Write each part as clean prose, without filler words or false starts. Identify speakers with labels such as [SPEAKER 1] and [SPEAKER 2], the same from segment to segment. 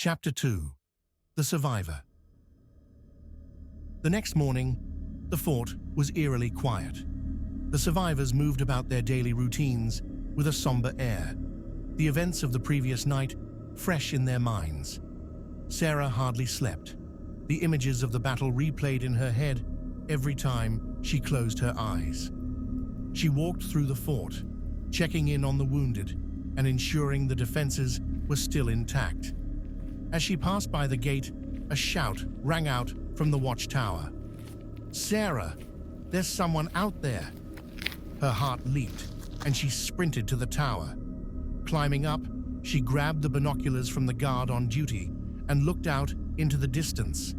[SPEAKER 1] Chapter 2. The Survivor. The next morning, the fort was eerily quiet. The survivors moved about their daily routines with a somber air, the events of the previous night fresh in their minds. Sarah hardly slept, the images of the battle replayed in her head every time she closed her eyes. She walked through the fort, checking in on the wounded and ensuring the defenses were still intact. As she passed by the gate, a shout rang out from the watchtower. "Sarah, there's someone out there!" Her heart leaped, and she sprinted to the tower. Climbing up, she grabbed the binoculars from the guard on duty and looked out into the distance.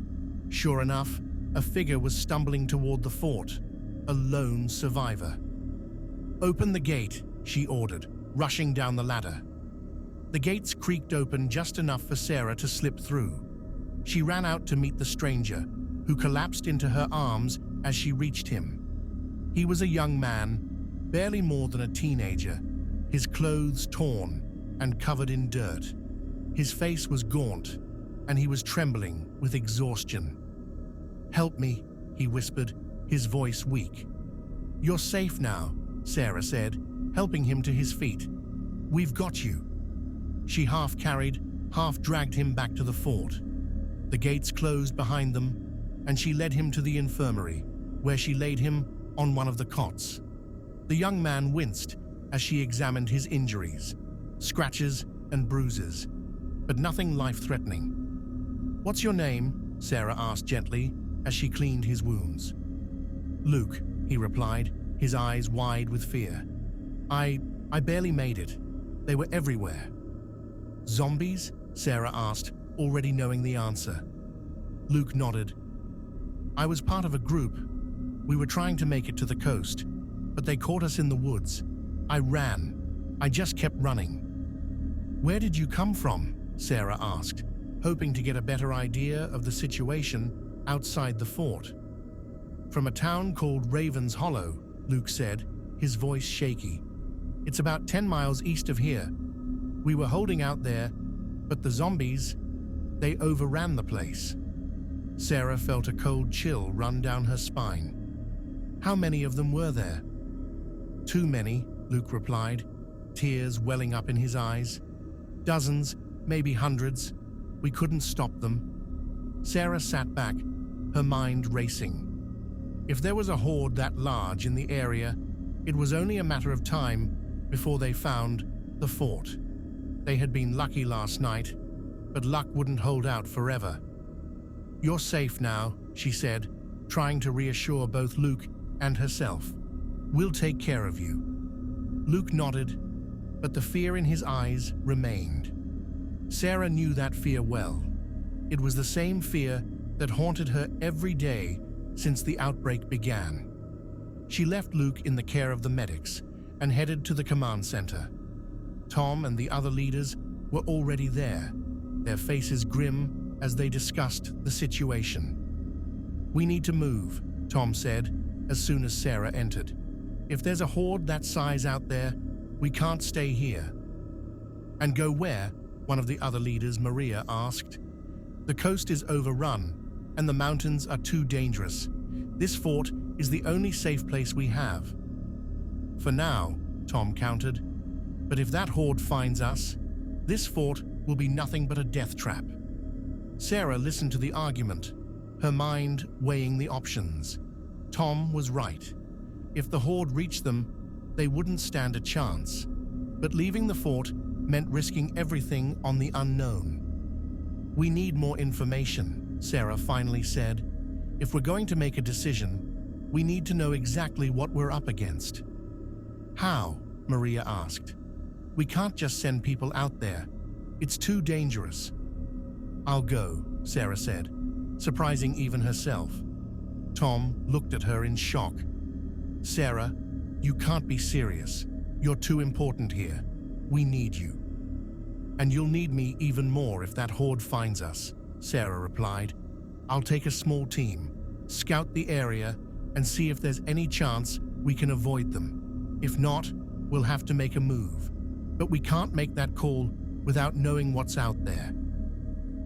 [SPEAKER 1] Sure enough, a figure was stumbling toward the fort, a lone survivor. "Open the gate," she ordered, rushing down the ladder. The gates creaked open just enough for Sarah to slip through. She ran out to meet the stranger, who collapsed into her arms as she reached him. He was a young man, barely more than a teenager, his clothes torn and covered in dirt. His face was gaunt, and he was trembling with exhaustion. "Help me," he whispered, his voice weak. "You're safe now," Sarah said, helping him to his feet. "We've got you." She half carried, half dragged him back to the fort. The gates closed behind them, and she led him to the infirmary, where she laid him on one of the cots. The young man winced as she examined his injuries, scratches and bruises, but nothing life-threatening. "What's your name?" Sarah asked gently as she cleaned his wounds. "Luke," he replied, his eyes wide with fear. I barely made it. They were everywhere." "Zombies?" Sarah asked, already knowing the answer. Luke nodded. "I was part of a group. We were trying to make it to the coast, but they caught us in the woods. I ran. I just kept running." "Where did you come from?" Sarah asked, hoping to get a better idea of the situation outside the fort. "From a town called Raven's Hollow," Luke said, his voice shaky. "It's about 10 miles east of here. We were holding out there, but the zombies, they overran the place." Sarah felt a cold chill run down her spine. "How many of them were there?" "Too many," Luke replied, tears welling up in his eyes. "Dozens, maybe hundreds. We couldn't stop them." Sarah sat back, her mind racing. If there was a horde that large in the area, it was only a matter of time before they found the fort. They had been lucky last night, but luck wouldn't hold out forever. "You're safe now," she said, trying to reassure both Luke and herself. "We'll take care of you." Luke nodded, but the fear in his eyes remained. Sarah knew that fear well. It was the same fear that haunted her every day since the outbreak began. She left Luke in the care of the medics and headed to the command center. Tom and the other leaders were already there, their faces grim as they discussed the situation. "We need to move," Tom said as soon as Sarah entered. "If there's a horde that size out there, we can't stay here." "And go where?" one of the other leaders, Maria, asked. "The coast is overrun, and the mountains are too dangerous. This fort is the only safe place we have." "For now," Tom countered. "But if that horde finds us, this fort will be nothing but a death trap." Sarah listened to the argument, her mind weighing the options. Tom was right. If the horde reached them, they wouldn't stand a chance. But leaving the fort meant risking everything on the unknown. "We need more information," Sarah finally said. "If we're going to make a decision, we need to know exactly what we're up against." "How?" Maria asked. "We can't just send people out there. It's too dangerous." "I'll go," Sarah said, surprising even herself. Tom looked at her in shock. "Sarah, you can't be serious. You're too important here. We need you." "And you'll need me even more if that horde finds us," Sarah replied. "I'll take a small team, scout the area, and see if there's any chance we can avoid them. If not, we'll have to make a move. But we can't make that call without knowing what's out there."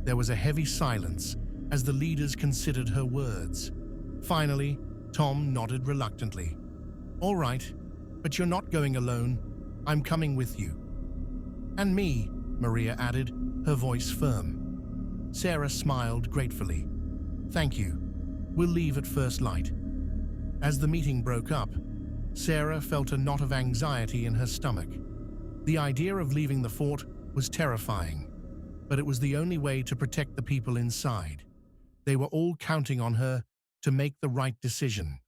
[SPEAKER 1] There was a heavy silence as the leaders considered her words. Finally, Tom nodded reluctantly. "All right, but you're not going alone. I'm coming with you." "And me," Maria added, her voice firm. Sarah smiled gratefully. "Thank you. We'll leave at first light." As the meeting broke up, Sarah felt a knot of anxiety in her stomach. The idea of leaving the fort was terrifying, but it was the only way to protect the people inside. They were all counting on her to make the right decision.